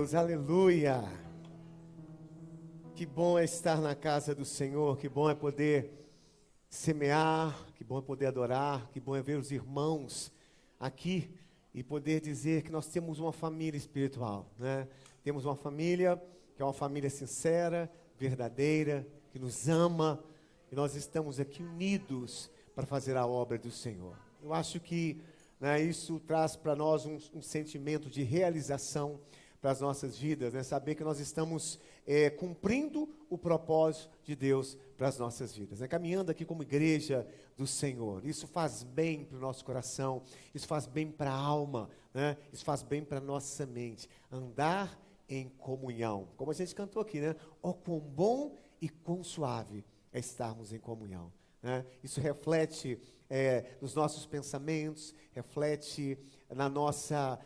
Deus, aleluia! Que bom é estar na casa do Senhor, que bom é poder semear, que bom é poder adorar, que bom é ver os irmãos aqui e poder dizer que nós temos uma família espiritual, né? Temos uma família que é uma família sincera, verdadeira, que nos ama e nós estamos aqui unidos para fazer a obra do Senhor. Eu acho que, né, isso traz para nós um sentimento de realização para as nossas vidas, né? Saber que nós estamos cumprindo o propósito de Deus para as nossas vidas, né? Caminhando aqui como igreja do Senhor. Isso faz bem para o nosso coração, isso faz bem para a alma, né? Isso faz bem para a nossa mente. Andar em comunhão, como a gente cantou aqui, né? Oh, quão bom e quão suave é estarmos em comunhão, né? Isso reflete nos nossos pensamentos, reflete na nossa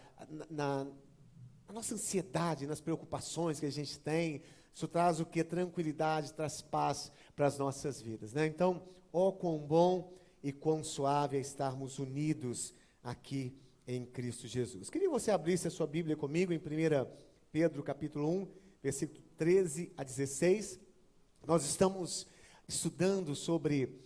ansiedade, nas preocupações que a gente tem. Isso traz o que? Tranquilidade, traz paz para as nossas vidas, né? Então, ó, quão bom e quão suave é estarmos unidos aqui em Cristo Jesus. Queria que você abrisse a sua Bíblia comigo em 1 Pedro capítulo 1, versículo 13 a 16. Nós estamos estudando sobre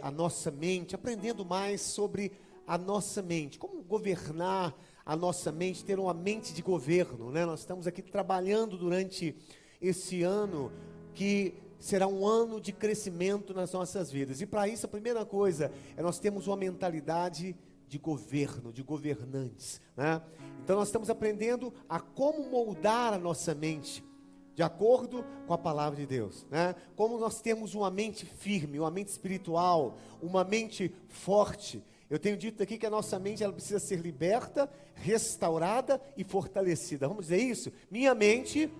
a nossa mente, aprendendo mais sobre a nossa mente, como governar a nossa mente, ter uma mente de governo, né? Nós estamos aqui trabalhando durante esse ano, que será um ano de crescimento nas nossas vidas, e para isso a primeira coisa é nós termos uma mentalidade de governo, de governantes, né? Então nós estamos aprendendo a como moldar a nossa mente, de acordo com a palavra de Deus, né? Como nós temos uma mente firme, uma mente espiritual, uma mente forte. Eu tenho dito aqui que a nossa mente ela precisa ser liberta, restaurada e fortalecida. Vamos dizer isso? Minha mente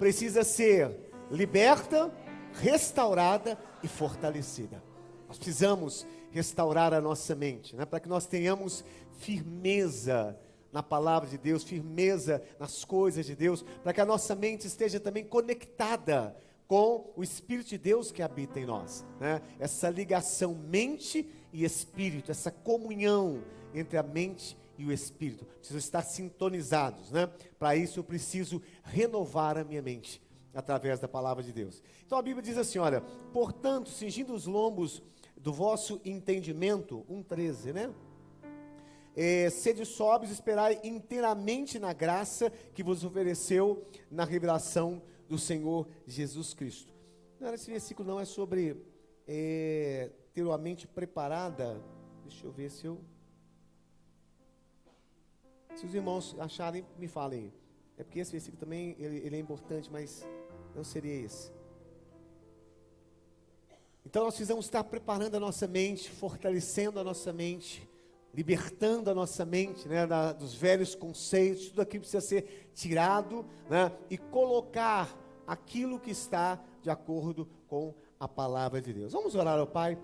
precisa ser liberta, restaurada e fortalecida. Nós precisamos restaurar a nossa mente, né? Para que nós tenhamos firmeza na palavra de Deus, firmeza nas coisas de Deus, para que a nossa mente esteja também conectada com o Espírito de Deus que habita em nós, né? Essa ligação mente e Espírito, essa comunhão entre a mente e o Espírito, precisam estar sintonizados, né? Para isso eu preciso renovar a minha mente, através da palavra de Deus. Então a Bíblia diz assim, olha: portanto, cingindo os lombos do vosso entendimento, 1,13, né? Sede sóbrios, esperai inteiramente na graça que vos ofereceu na revelação do Senhor Jesus Cristo. Não, esse versículo não é sobre ter uma mente preparada. Deixa eu ver se os irmãos acharem, me falem. É porque esse versículo também ele é importante, mas não seria esse. Então nós precisamos estar preparando a nossa mente, fortalecendo a nossa mente, libertando a nossa mente, né, dos velhos conceitos. Tudo aquilo precisa ser tirado, né, e colocar aquilo que está de acordo com a palavra de Deus. Vamos orar ao Pai.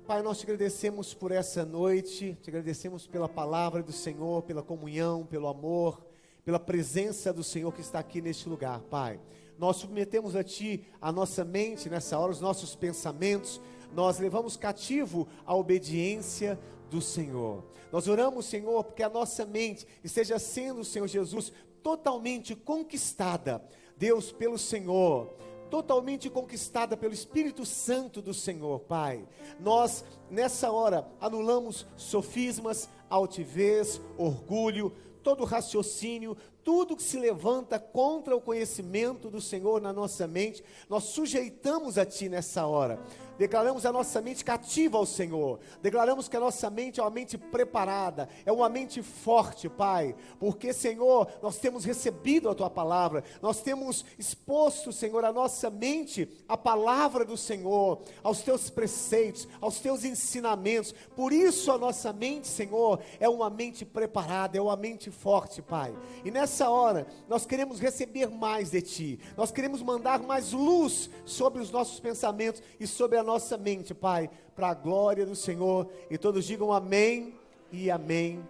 Pai, nós te agradecemos por essa noite, te agradecemos pela palavra do Senhor, pela comunhão, pelo amor, pela presença do Senhor que está aqui neste lugar, Pai. Nós submetemos a Ti a nossa mente nessa hora, os nossos pensamentos, nós levamos cativo a obediência do Senhor. Nós oramos, Senhor, porque a nossa mente esteja sendo, Senhor Jesus, totalmente conquistada, Deus, pelo Senhor, totalmente conquistada pelo Espírito Santo do Senhor, Pai. Nós, nessa hora, anulamos sofismas, altivez, orgulho, todo raciocínio, tudo que se levanta contra o conhecimento do Senhor na nossa mente, nós sujeitamos a Ti nessa hora. Declaramos a nossa mente cativa ao Senhor. Declaramos que a nossa mente é uma mente preparada, é uma mente forte, Pai. Porque, Senhor, nós temos recebido a Tua palavra, nós temos exposto, Senhor, a nossa mente à palavra do Senhor, aos Teus preceitos, aos Teus ensinamentos. Por isso a nossa mente, Senhor, é uma mente preparada, é uma mente forte, Pai. E nessa hora, nós queremos receber mais de Ti. Nós queremos mandar mais luz sobre os nossos pensamentos e sobre a nossa mente, Pai, para a glória do Senhor. E todos digam amém e amém.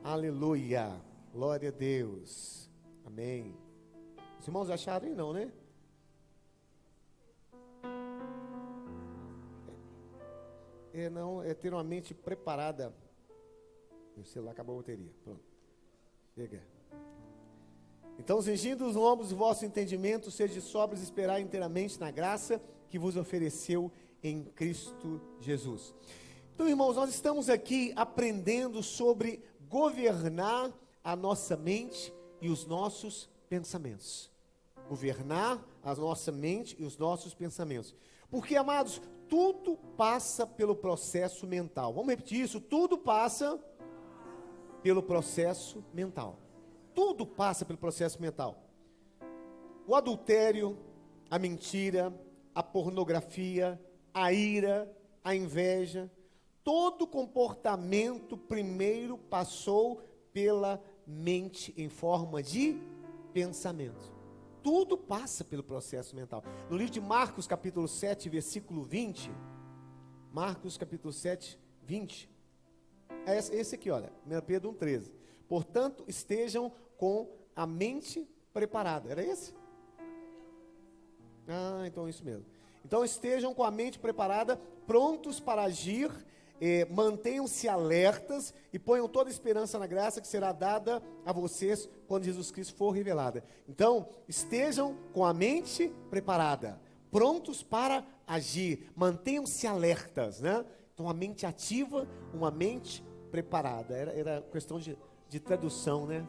Aleluia. Glória a Deus. Amém. Os irmãos acharam aí não, né? Não, é ter uma mente preparada. Meu celular acabou a bateria. Pronto. Chega. Então, cingindo os lombos do vosso entendimento, sede sóbrios e esperai inteiramente na graça que vos ofereceu em Cristo Jesus. Então, irmãos, nós estamos aqui aprendendo sobre governar a nossa mente e os nossos pensamentos. Governar a nossa mente e os nossos pensamentos. Porque, amados, tudo passa pelo processo mental. Vamos repetir isso? Tudo passa pelo processo mental. Tudo passa pelo processo mental. O adultério, a mentira, a pornografia, a ira, a inveja, todo comportamento primeiro passou pela mente em forma de pensamento. Tudo passa pelo processo mental. No livro de Marcos, capítulo 7, versículo 20, Marcos, capítulo 7, 20, é esse aqui, olha, 1 Pedro 1,13. Portanto, estejam com a mente preparada. Era esse? Ah, então é isso mesmo. Então estejam com a mente preparada, prontos para agir, mantenham-se alertas e ponham toda a esperança na graça que será dada a vocês quando Jesus Cristo for revelada. Então, estejam com a mente preparada, prontos para agir, mantenham-se alertas, né? Então, a mente ativa, uma mente preparada. Era questão de tradução, né?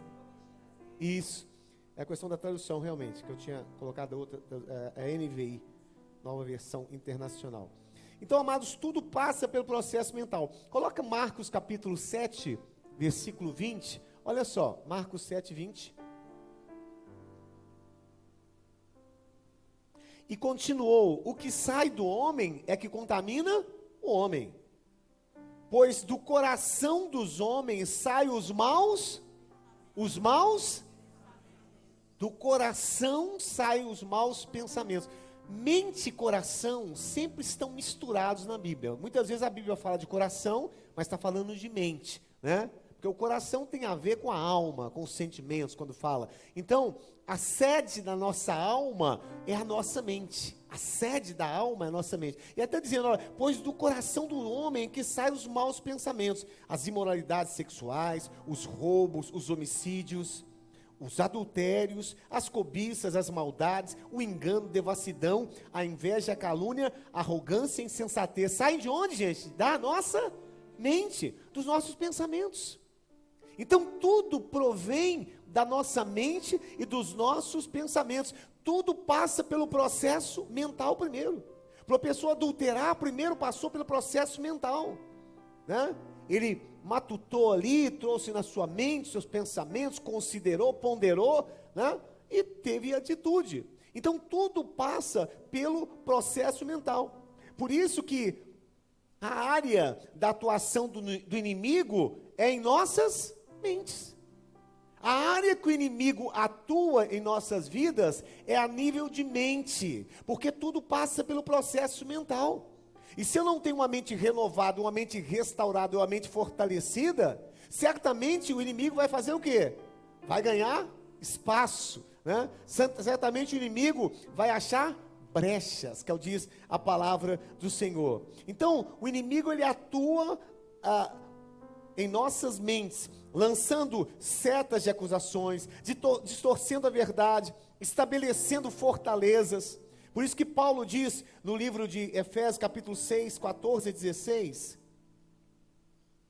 Isso, é a questão da tradução realmente, que eu tinha colocado outra, a NVI, nova versão internacional. Então, amados, tudo passa pelo processo mental. Coloca Marcos capítulo 7, versículo 20. Olha só, Marcos 7, 20. E continuou: o que sai do homem é que contamina o homem. Pois do coração dos homens saem os maus, do coração saem os maus pensamentos. Mente e coração sempre estão misturados na Bíblia. Muitas vezes a Bíblia fala de coração, mas está falando de mente, né? Porque o coração tem a ver com a alma, com os sentimentos, quando fala. Então, a sede da nossa alma é a nossa mente. A sede da alma é a nossa mente. E até dizendo, olha, pois do coração do homem que saem os maus pensamentos, as imoralidades sexuais, os roubos, os homicídios, os adultérios, as cobiças, as maldades, o engano, a devassidão, a inveja, a calúnia, a arrogância, a insensatez. Saem de onde, gente? Da nossa mente, dos nossos pensamentos. Então, tudo provém da nossa mente e dos nossos pensamentos. Tudo passa pelo processo mental primeiro. Para a pessoa adulterar, primeiro passou pelo processo mental, né? Ele matutou ali, trouxe na sua mente seus pensamentos, considerou, ponderou, né? E teve atitude. Então tudo passa pelo processo mental. Por isso que a área da atuação do inimigo é em nossas mentes. A área que o inimigo atua em nossas vidas é a nível de mente, porque tudo passa pelo processo mental. E se eu não tenho uma mente renovada, uma mente restaurada, uma mente fortalecida, certamente o inimigo vai fazer o quê? Vai ganhar espaço, né? Certamente o inimigo vai achar brechas, que é o diz a palavra do Senhor. Então, o inimigo ele atua em nossas mentes, lançando setas de acusações, distorcendo a verdade, estabelecendo fortalezas. Por isso que Paulo diz no livro de Efésios, capítulo 6, 14 e 16,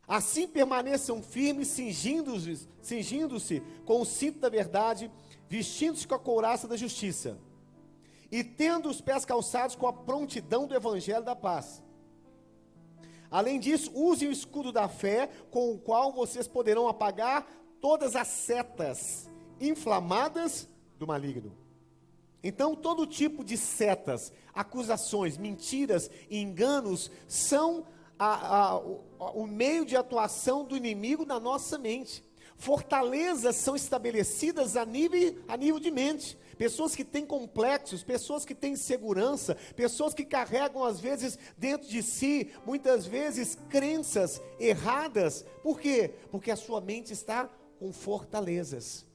assim permaneçam firmes, cingindo-se com o cinto da verdade, vestindo-se com a couraça da justiça, e tendo os pés calçados com a prontidão do evangelho da paz. Além disso, usem o escudo da fé, com o qual vocês poderão apagar todas as setas inflamadas do maligno. Então, todo tipo de setas, acusações, mentiras e enganos são o meio de atuação do inimigo na nossa mente. Fortalezas são estabelecidas a nível de mente. Pessoas que têm complexos, pessoas que têm insegurança, pessoas que carregam às vezes dentro de si, muitas vezes crenças erradas. Por quê? Porque a sua mente está com fortalezas.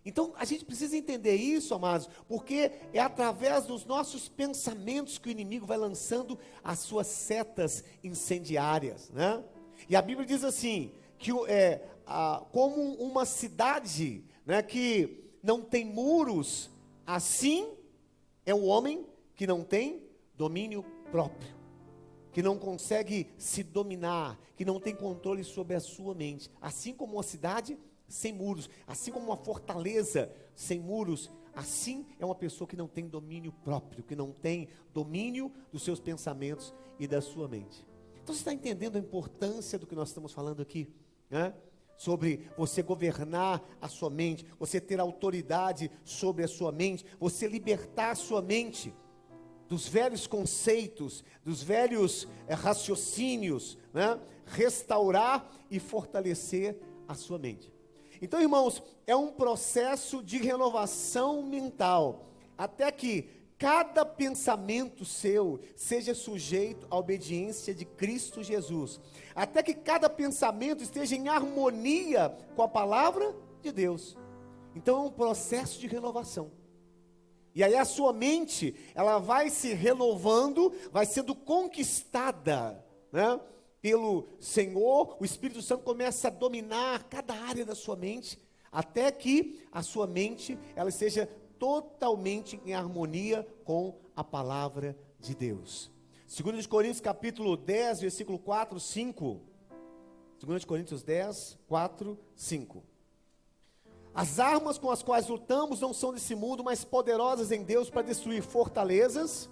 Então, a gente precisa entender isso, amados, porque é através dos nossos pensamentos que o inimigo vai lançando as suas setas incendiárias, né? E a Bíblia diz assim, que como uma cidade, né, que não tem muros, assim é o homem que não tem domínio próprio, que não consegue se dominar, que não tem controle sobre a sua mente. Assim como uma cidade sem muros, assim como uma fortaleza sem muros, assim é uma pessoa que não tem domínio próprio, que não tem domínio dos seus pensamentos e da sua mente. Então você está entendendo a importância do que nós estamos falando aqui, né? Sobre você governar a sua mente, você ter autoridade sobre a sua mente, você libertar a sua mente dos velhos conceitos, dos velhos raciocínios, né? Restaurar e fortalecer a sua mente. Então, irmãos, é um processo de renovação mental, até que cada pensamento seu seja sujeito à obediência de Cristo Jesus, até que cada pensamento esteja em harmonia com a palavra de Deus. Então é um processo de renovação. E aí a sua mente, ela vai se renovando, vai sendo conquistada, né, pelo Senhor. O Espírito Santo começa a dominar cada área da sua mente, até que a sua mente, ela seja totalmente em harmonia com a palavra de Deus. 2 Coríntios capítulo 10, versículo 4, 5. 2 Coríntios 10, 4, 5. As armas com as quais lutamos não são desse mundo, mas poderosas em Deus para destruir fortalezas.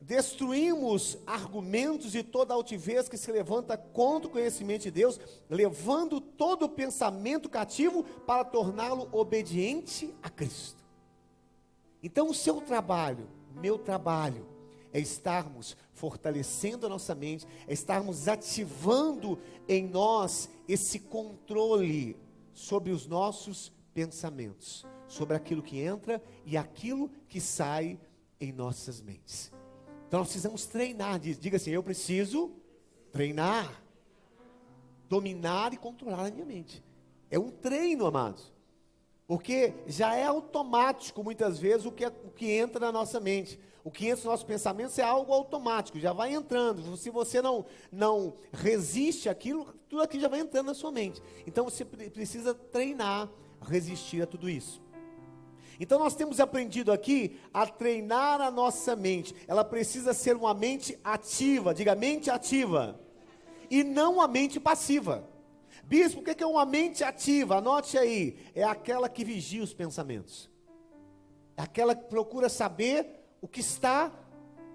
Destruímos argumentos e toda altivez que se levanta contra o conhecimento de Deus, levando todo pensamento cativo para torná-lo obediente a Cristo. Então o seu trabalho, o meu trabalho, é estarmos fortalecendo a nossa mente, é estarmos ativando em nós esse controle sobre os nossos pensamentos, sobre aquilo que entra e aquilo que sai em nossas mentes. Então nós precisamos treinar, diga assim, eu preciso treinar, dominar e controlar a minha mente. É um treino, amados, porque já é automático muitas vezes o que entra na nossa mente. O que entra nos nossos pensamentos é algo automático, já vai entrando. Se você não resiste àquilo, tudo aquilo já vai entrando na sua mente. Então você precisa treinar, resistir a tudo isso. Então nós temos aprendido aqui a treinar a nossa mente. Ela precisa ser uma mente ativa, diga mente ativa, e não uma mente passiva. Bispo, o que é uma mente ativa? Anote aí, é aquela que vigia os pensamentos. É aquela que procura saber o que está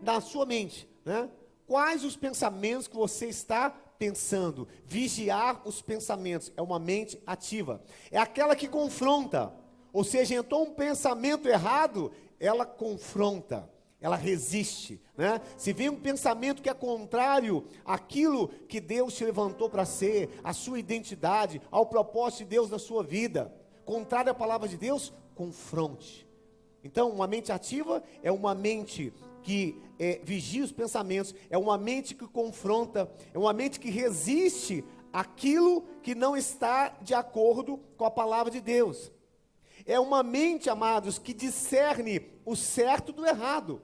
na sua mente, né? Quais os pensamentos que você está pensando? Vigiar os pensamentos é uma mente ativa. É aquela que confronta, ou seja, entrou um pensamento errado, ela confronta, ela resiste, né? Se vem um pensamento que é contrário àquilo que Deus te levantou para ser, à sua identidade, ao propósito de Deus na sua vida, contrário à palavra de Deus, confronte. Então, uma mente ativa é uma mente que vigia os pensamentos, é uma mente que confronta, é uma mente que resiste àquilo que não está de acordo com a palavra de Deus. É uma mente, amados, que discerne o certo do errado,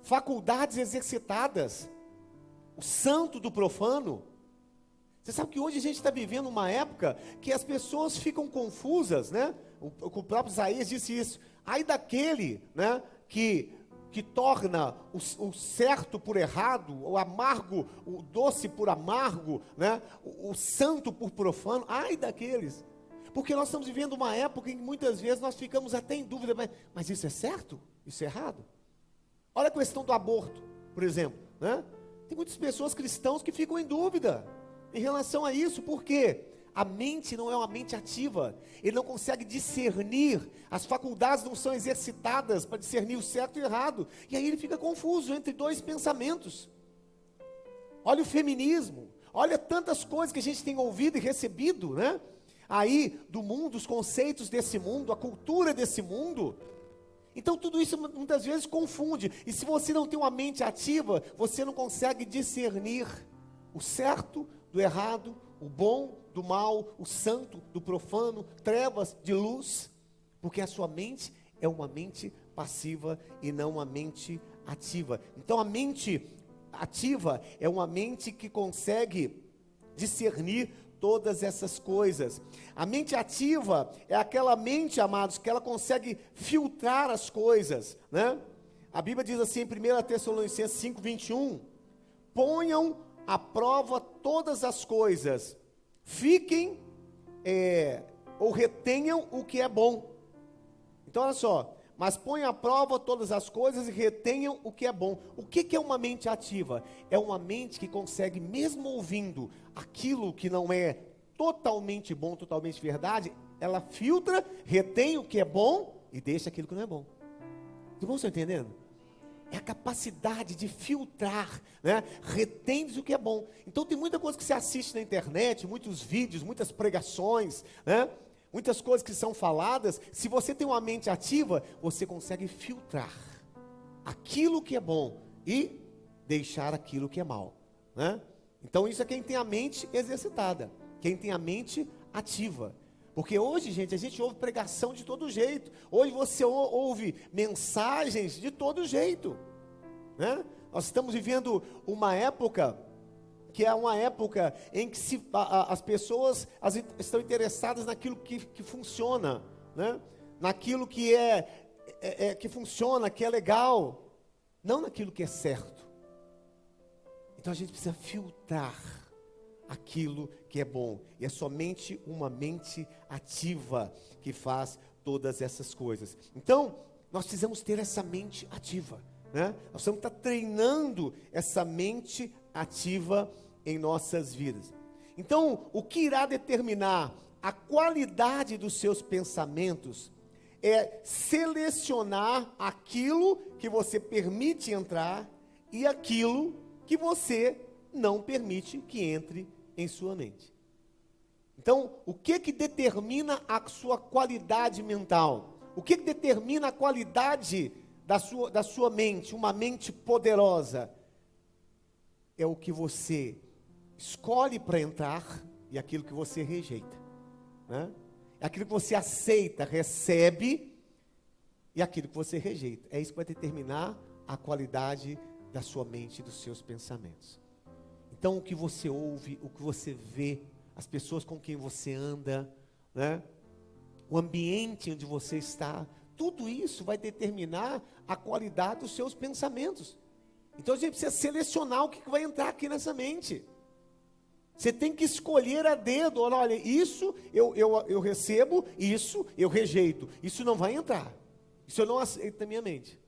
faculdades exercitadas, o santo do profano. Você sabe que hoje a gente está vivendo uma época que as pessoas ficam confusas, né? O próprio Isaías disse isso. Ai daquele, né, que torna o certo por errado, o amargo, o doce por amargo, né, o santo por profano. Ai daqueles. Porque nós estamos vivendo uma época em que muitas vezes nós ficamos até em dúvida, mas isso é certo? Isso é errado? Olha a questão do aborto, por exemplo, né? Tem muitas pessoas cristãos que ficam em dúvida em relação a isso, por quê? A mente não é uma mente ativa, ele não consegue discernir, as faculdades não são exercitadas para discernir o certo e o errado, e aí ele fica confuso entre dois pensamentos. Olha o feminismo, olha tantas coisas que a gente tem ouvido e recebido, né? Aí do mundo, os conceitos desse mundo, a cultura desse mundo. Então tudo isso muitas vezes confunde, e se você não tem uma mente ativa, você não consegue discernir o certo do errado, o bom do mal, o santo do profano, trevas de luz, porque a sua mente é uma mente passiva e não uma mente ativa. Então a mente ativa é uma mente que consegue discernir todas essas coisas. A mente ativa é aquela mente, amados, que ela consegue filtrar as coisas, né? A Bíblia diz assim em 1 Tessalonicenses 5:21, ponham à prova todas as coisas, fiquem ou retenham o que é bom. Então olha só, mas ponham à prova todas as coisas e retenham o que é bom. O que é uma mente ativa? É uma mente que consegue, mesmo ouvindo aquilo que não é totalmente bom, totalmente verdade, ela filtra, retém o que é bom e deixa aquilo que não é bom. Os irmãos estão entendendo? É a capacidade de filtrar, né? Retém o que é bom. Então tem muita coisa que você assiste na internet, muitos vídeos, muitas pregações, né? Muitas coisas que são faladas. Se você tem uma mente ativa, você consegue filtrar aquilo que é bom e deixar aquilo que é mal, né? Então isso é quem tem a mente exercitada, quem tem a mente ativa. Porque hoje, gente, a gente ouve pregação de todo jeito. Hoje você ouve mensagens de todo jeito, né? Nós estamos vivendo uma época que é uma época em que as pessoas estão interessadas naquilo que funciona, né? Naquilo que que funciona, que é legal, não naquilo que é certo. Então a gente precisa filtrar aquilo que é bom, e é somente uma mente ativa que faz todas essas coisas. Então, nós precisamos ter essa mente ativa, né? Nós precisamos estar treinando essa mente ativa em nossas vidas. Então, o que irá determinar a qualidade dos seus pensamentos é selecionar aquilo que você permite entrar e aquilo que você não permite que entre em sua mente. Então, o que determina a sua qualidade mental? O que determina a qualidade da sua mente, uma mente poderosa? É o que você escolhe para entrar e aquilo que você rejeita, né? É aquilo que você aceita, recebe, e aquilo que você rejeita. É isso que vai determinar a qualidade da sua mente e dos seus pensamentos. Então, o que você ouve, o que você vê, as pessoas com quem você anda, né? O ambiente onde você está, tudo isso vai determinar a qualidade dos seus pensamentos. Então, a gente precisa selecionar o que vai entrar aqui nessa mente. Você tem que escolher a dedo. Olha, isso eu recebo, isso eu rejeito. Isso não vai entrar. Isso eu não aceito na minha mente.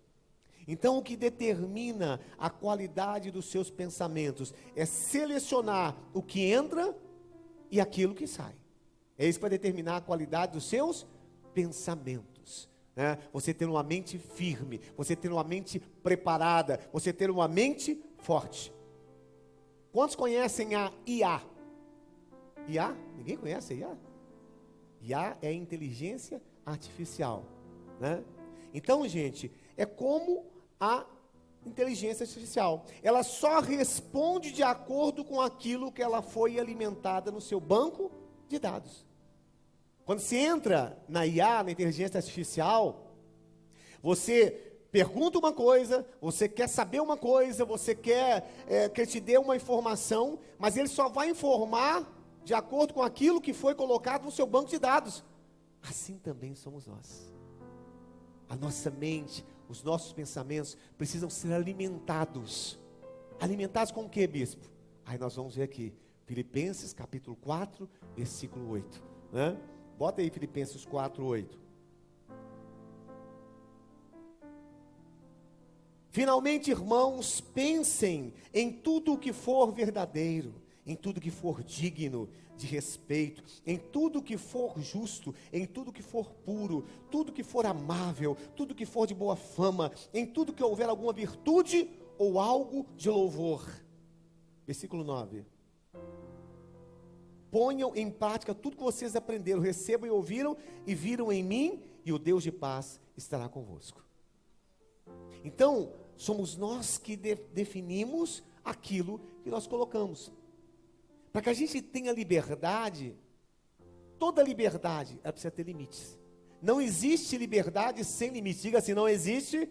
Então, o que determina a qualidade dos seus pensamentos é selecionar o que entra e aquilo que sai. É isso que vai determinar a qualidade dos seus pensamentos, né? Você ter uma mente firme, você ter uma mente preparada, você ter uma mente forte. Quantos conhecem a IA? IA? Ninguém conhece a IA? IA é inteligência artificial, né? Então, gente, é como a inteligência artificial. Ela só responde de acordo com aquilo que ela foi alimentada no seu banco de dados. Quando você entra na IA, na inteligência artificial, você pergunta uma coisa, você quer saber uma coisa, você quer que ele te dê uma informação, mas ele só vai informar de acordo com aquilo que foi colocado no seu banco de dados. Assim também somos nós. A nossa mente, os nossos pensamentos precisam ser alimentados. Alimentados com o que, bispo? Aí nós vamos ver aqui, Filipenses capítulo 4, versículo 8, né? Bota aí Filipenses 4, 8. Finalmente, irmãos, pensem em tudo o que for verdadeiro, em tudo que for digno de respeito, em tudo que for justo, em tudo que for puro, tudo que for amável, tudo que for de boa fama, em tudo que houver alguma virtude ou algo de louvor. Versículo 9. Ponham em prática tudo que vocês aprenderam, recebam e ouviram e viram em mim, e o Deus de paz estará convosco. Então, somos nós que definimos aquilo que nós colocamos. Para que a gente tenha liberdade, toda liberdade, ela precisa ter limites. Não existe liberdade sem limites. Diga assim, não existe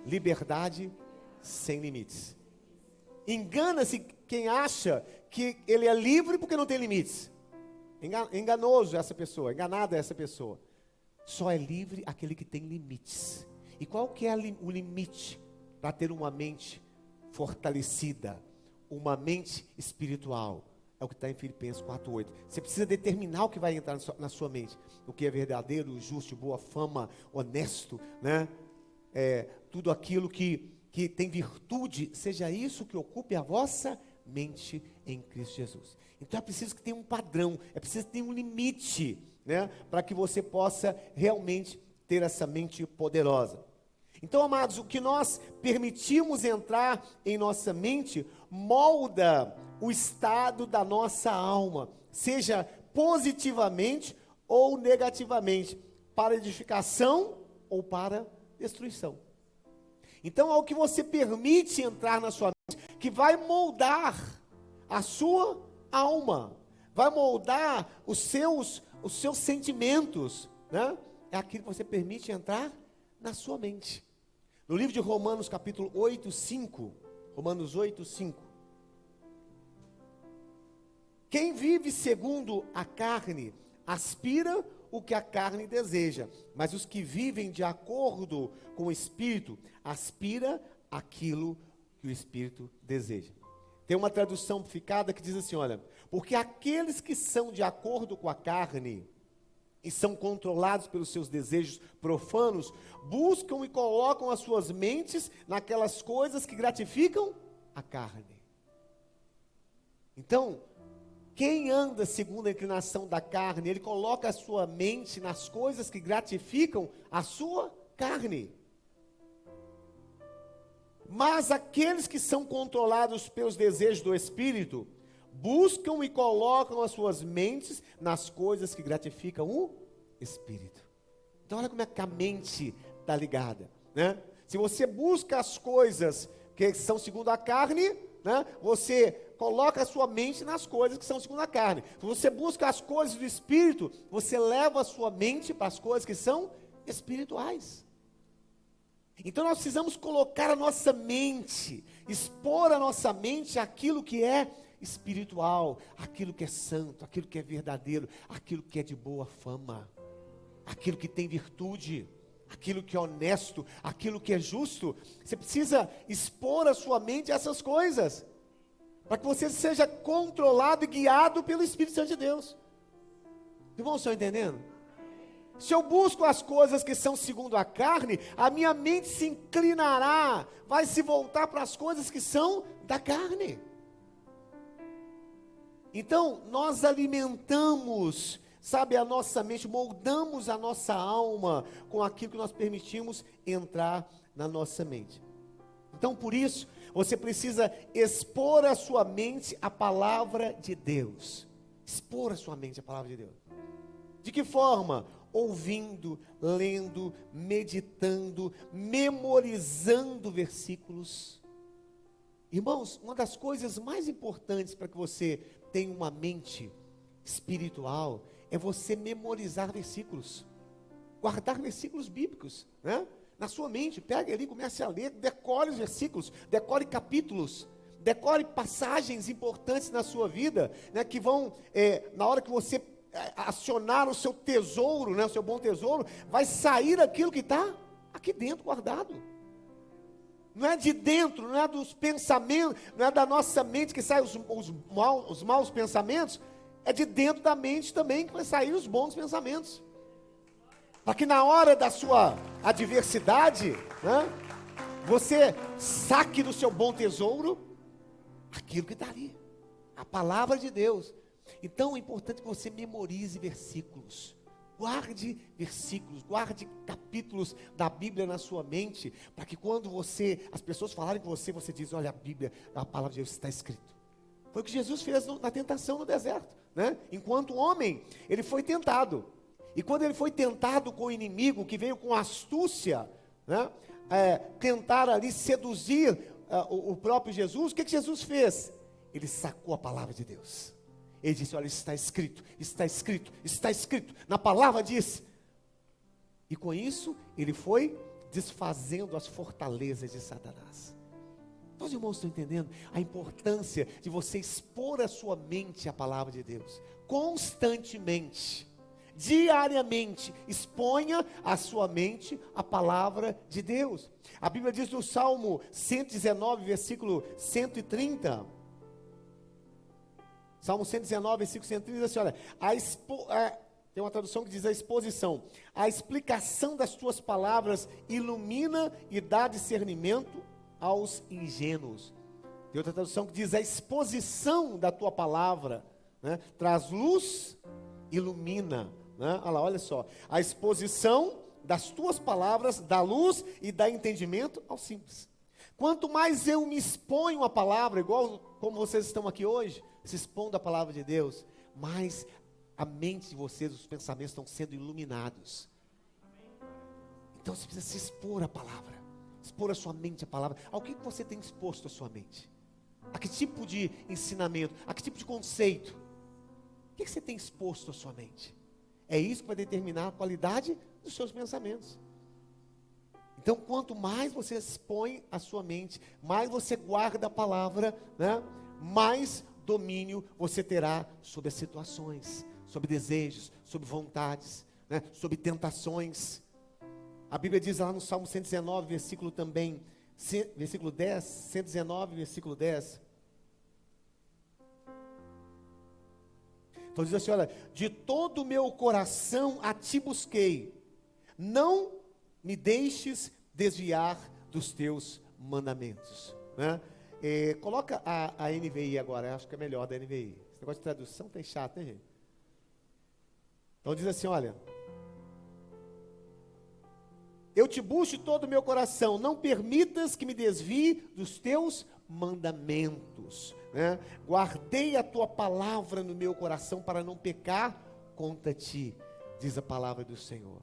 liberdade sem limites. Engana-se quem acha que ele é livre porque não tem limites. enganoso essa pessoa, enganada essa pessoa. Só é livre aquele que tem limites. E qual que é o limite para ter uma mente fortalecida, uma mente espiritual? É o que está em Filipenses 4:8. Você precisa determinar o que vai entrar na sua mente. O que é verdadeiro, justo, boa fama, honesto, né? Tudo aquilo que tem virtude, seja isso que ocupe a vossa mente em Cristo Jesus. Então é preciso que tenha um padrão, é preciso que tenha um limite, né? Para que você possa realmente ter essa mente poderosa. Então, amados, o que nós permitimos entrar em nossa mente molda o estado da nossa alma, seja positivamente ou negativamente, para edificação ou para destruição. Então, é o que você permite entrar na sua mente que vai moldar a sua alma, vai moldar os seus sentimentos, né? É aquilo que você permite entrar na sua mente. No livro de Romanos, capítulo 8:5, Romanos 8:5. Quem vive segundo a carne, aspira o que a carne deseja, mas os que vivem de acordo com o Espírito, aspira aquilo que o Espírito deseja. Tem uma tradução amplificada que diz assim, olha, porque aqueles que são de acordo com a carne, e são controlados pelos seus desejos profanos, buscam e colocam as suas mentes naquelas coisas que gratificam a carne. Então, quem anda segundo a inclinação da carne, ele coloca a sua mente nas coisas que gratificam a sua carne. Mas aqueles que são controlados pelos desejos do Espírito, buscam e colocam as suas mentes nas coisas que gratificam o Espírito. Então olha como é que a mente está ligada, né? Se você busca as coisas que são segundo a carne, né, você coloca a sua mente nas coisas que são segundo a carne. Se você busca as coisas do Espírito, você leva a sua mente para as coisas que são espirituais. Então nós precisamos colocar a nossa mente, expor a nossa mente àquilo que é espiritual, aquilo que é santo, aquilo que é verdadeiro, aquilo que é de boa fama, aquilo que tem virtude, aquilo que é honesto, aquilo que é justo. Você precisa expor a sua mente a essas coisas, para que você seja controlado e guiado pelo Espírito Santo de Deus. Irmãos, estão entendendo? Se eu busco as coisas que são segundo a carne, a minha mente se inclinará, vai se voltar para as coisas que são da carne. Então, nós alimentamos, sabe, a nossa mente, moldamos a nossa alma com aquilo que nós permitimos entrar na nossa mente. Então, por isso, você precisa expor a sua mente à palavra de Deus. Expor a sua mente à palavra de Deus. De que forma? Ouvindo, lendo, meditando, memorizando versículos. Irmãos, uma das coisas mais importantes para que você tenha uma mente espiritual é você memorizar versículos, guardar versículos bíblicos, né? Na sua mente, pega ali, comece a ler, decore os versículos, decore capítulos, decore passagens importantes na sua vida, né, que vão, na hora que você acionar o seu tesouro, né, o seu bom tesouro, vai sair aquilo que está aqui dentro guardado. Não é de dentro, não é dos pensamentos, não é da nossa mente que saem os maus pensamentos, é de dentro da mente também que vai sair os bons pensamentos. Para que na hora da sua adversidade, né, você saque do seu bom tesouro aquilo que está ali, a palavra de Deus. Então é importante que você memorize versículos. Guarde versículos, guarde capítulos da Bíblia na sua mente, para que quando as pessoas falarem com você, você diz, olha, a Bíblia, a palavra de Deus está escrito. Foi o que Jesus fez na tentação no deserto, né? Enquanto homem, ele foi tentado. E quando ele foi tentado com o inimigo, que veio com astúcia, né, tentar ali seduzir o próprio Jesus, o que Jesus fez? Ele sacou a palavra de Deus. Ele disse, olha, está escrito, está escrito, está escrito, na palavra diz. E com isso, ele foi desfazendo as fortalezas de Satanás. Todos os irmãos estão entendendo a importância de você expor a sua mente à palavra de Deus, constantemente, diariamente, exponha a sua mente à palavra de Deus. A Bíblia diz no Salmo 119, versículo 130, Salmo 119, versículo 130, diz assim, olha, tem uma tradução que diz a exposição, a explicação das tuas palavras ilumina e dá discernimento aos ingênuos. Tem outra tradução que diz a exposição da tua palavra, né, traz luz, ilumina, né? Olha só, a exposição das tuas palavras dá luz e dá entendimento aos simples. Quanto mais eu me exponho à palavra, igual como vocês estão aqui hoje, se expondo à palavra de Deus, mais a mente de vocês, os pensamentos estão sendo iluminados. Então você precisa se expor à palavra, expor a sua mente à palavra. Ao que você tem exposto a sua mente? A que tipo de ensinamento? A que tipo de conceito? O que você tem exposto a sua mente? É isso que vai determinar a qualidade dos seus pensamentos. Então, quanto mais você expõe a sua mente, mais você guarda a palavra, né, mais domínio você terá sobre as situações, sobre desejos, sobre vontades, né, sobre tentações. A Bíblia diz lá no Salmo 119, versículo 10, 119, versículo 10. Então diz assim, olha, de todo o meu coração a ti busquei, não me deixes desviar dos teus mandamentos, né? Coloca a NVI agora, acho que é melhor da NVI. Esse negócio de tradução tá chato, hein, gente? Então diz assim, olha, eu te busco de todo o meu coração, não permitas que me desvie dos teus mandamentos, né? Guardei a tua palavra no meu coração para não pecar contra ti, diz a palavra do Senhor.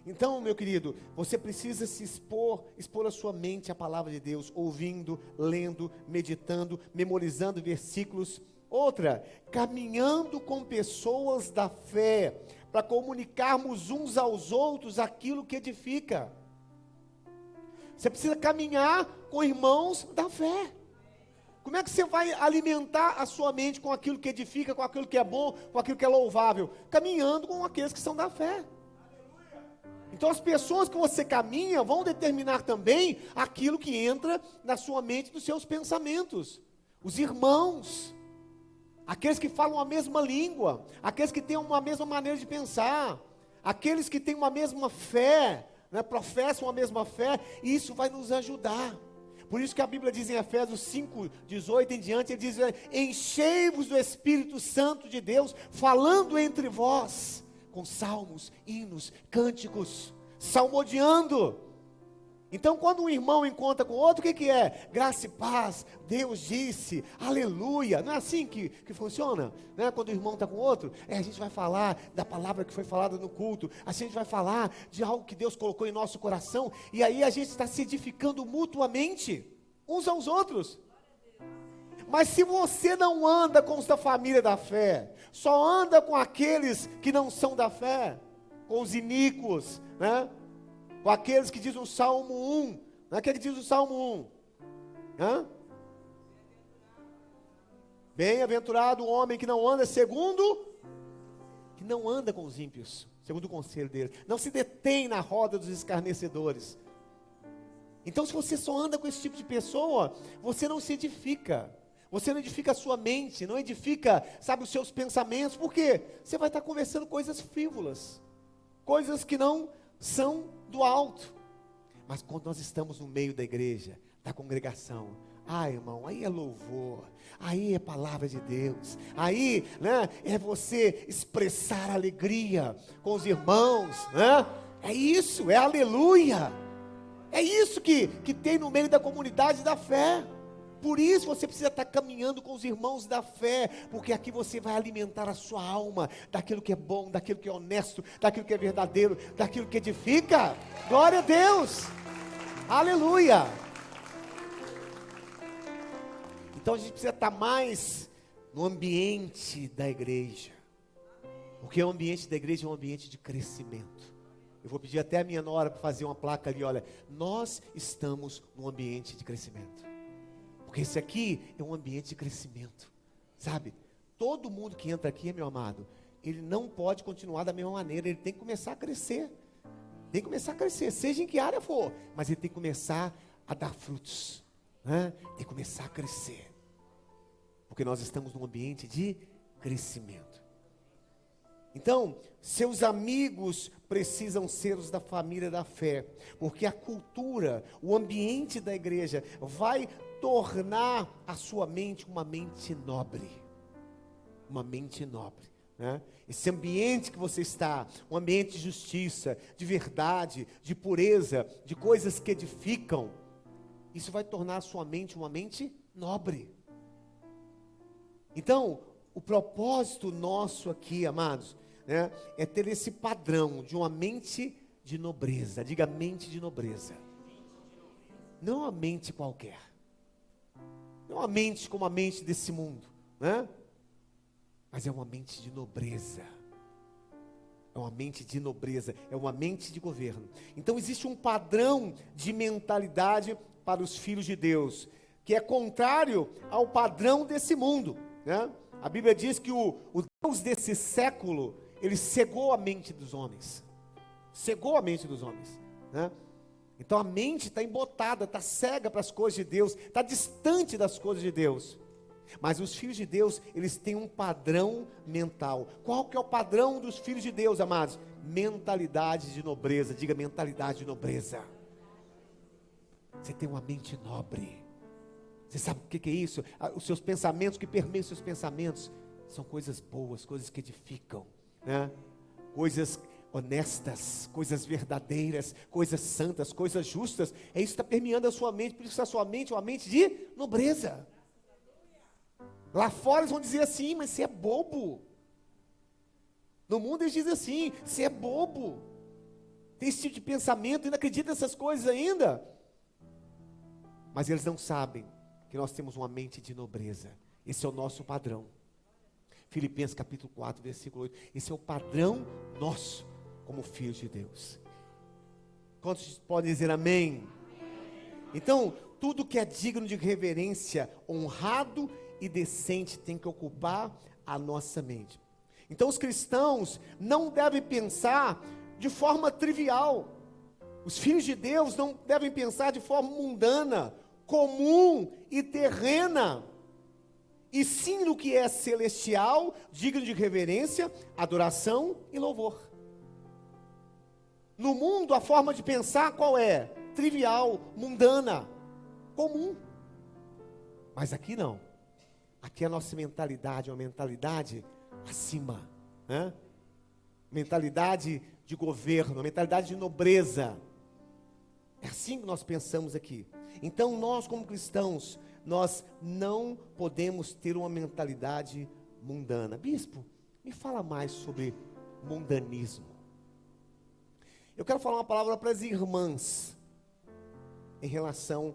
Então, meu querido, você precisa se expor a sua mente à palavra de Deus, ouvindo, lendo, meditando, memorizando versículos. Outra, caminhando com pessoas da fé, para comunicarmos uns aos outros aquilo que edifica. Você precisa caminhar com irmãos da fé. Como é que você vai alimentar a sua mente com aquilo que edifica, com aquilo que é bom, com aquilo que é louvável? Caminhando com aqueles que são da fé. Então as pessoas que você caminha vão determinar também aquilo que entra na sua mente, nos seus pensamentos. Os irmãos, aqueles que falam a mesma língua, aqueles que têm uma mesma maneira de pensar, aqueles que têm uma mesma fé, né, professam a mesma fé, e isso vai nos ajudar. Por isso que a Bíblia diz em Efésios 5:18 em diante, ele diz, enchei-vos do Espírito Santo de Deus, falando entre vós, com salmos, hinos, cânticos, salmodiando. Então quando um irmão encontra com outro, o que é? Graça e paz, Deus disse, aleluia. Não é assim que funciona? Né? Quando o irmão está com outro, a gente vai falar da palavra que foi falada no culto, a gente vai falar de algo que Deus colocou em nosso coração, e aí a gente está se edificando mutuamente, uns aos outros. Mas se você não anda com os da família da fé, só anda com aqueles que não são da fé, com os iníquos, né? Com aqueles que diz o Salmo 1, não é aquele que diz o Salmo 1, bem-aventurado o homem que não anda que não anda com os ímpios, segundo o conselho dele, não se detém na roda dos escarnecedores. Então se você só anda com esse tipo de pessoa, você não se edifica. Você não edifica a sua mente, não edifica, sabe, os seus pensamentos. Por quê? Você vai estar conversando coisas frívolas, coisas que não são do alto. Mas quando nós estamos no meio da igreja, da congregação, irmão, aí é louvor, aí é palavra de Deus, aí, né, é você expressar alegria com os irmãos, né? É isso, é aleluia. É isso que tem no meio da comunidade da fé. Por isso você precisa estar caminhando com os irmãos da fé, porque aqui você vai alimentar a sua alma daquilo que é bom, daquilo que é honesto, daquilo que é verdadeiro, daquilo que edifica. Glória a Deus, aleluia. Então a gente precisa estar mais no ambiente da igreja, porque o ambiente da igreja é um ambiente de crescimento. Eu vou pedir até a minha nora para fazer uma placa ali, olha, nós estamos num ambiente de crescimento. Porque esse aqui é um ambiente de crescimento, sabe? Todo mundo que entra aqui, meu amado, ele não pode continuar da mesma maneira, ele tem que começar a crescer. Tem que começar a crescer, seja em que área for, mas ele tem que começar a dar frutos, né? Tem que começar a crescer, porque nós estamos num ambiente de crescimento. Então, seus amigos precisam ser os da família da fé, porque a cultura, o ambiente da igreja vai tornar a sua mente uma mente nobre, uma mente nobre, né? Esse ambiente que você está, um ambiente de justiça, de verdade, de pureza, de coisas que edificam, isso vai tornar a sua mente uma mente nobre. Então, o propósito nosso aqui, amados, né, é ter esse padrão de uma mente de nobreza. Diga, mente de nobreza. Não uma mente qualquer. Não uma mente como a mente desse mundo, né? Mas é uma mente de nobreza. É uma mente de nobreza, é uma mente de governo. Então existe um padrão de mentalidade para os filhos de Deus, que é contrário ao padrão desse mundo, né? A Bíblia diz que o Deus desse século, ele cegou a mente dos homens. Cegou a mente dos homens, né? Então a mente está embotada, está cega para as coisas de Deus, está distante das coisas de Deus. Mas os filhos de Deus, eles têm um padrão mental. Qual que é o padrão dos filhos de Deus, amados? Mentalidade de nobreza. Diga, mentalidade de nobreza. Você tem uma mente nobre. Você sabe o que é isso? Os seus pensamentos, que permeiam os seus pensamentos, são coisas boas, coisas que edificam, né? Coisas honestas, coisas verdadeiras, coisas santas, coisas justas. É isso que está permeando a sua mente. Por isso a sua mente é uma mente de nobreza. Lá fora eles vão dizer assim, mas você é bobo. No mundo eles dizem assim, você é bobo. Tem esse tipo de pensamento, ainda acredita nessas coisas ainda. Mas eles não sabem que nós temos uma mente de nobreza. Esse é o nosso padrão. Filipenses capítulo 4, versículo 8. Esse é o padrão nosso, como filhos de Deus. Quantos podem dizer amém? Então, tudo que é digno de reverência, honrado e decente tem que ocupar a nossa mente. Então os cristãos não devem pensar de forma trivial. Os filhos de Deus não devem pensar de forma mundana, comum e terrena. E sim no que é celestial, digno de reverência, adoração e louvor. No mundo a forma de pensar qual é? Trivial, mundana, comum. Mas aqui não. Aqui a nossa mentalidade é uma mentalidade acima, né? Mentalidade de governo, uma mentalidade de nobreza. É assim que nós pensamos aqui. Então nós como cristãos, nós não podemos ter uma mentalidade mundana. Bispo, me fala mais sobre mundanismo. Eu quero falar uma palavra para as irmãs em relação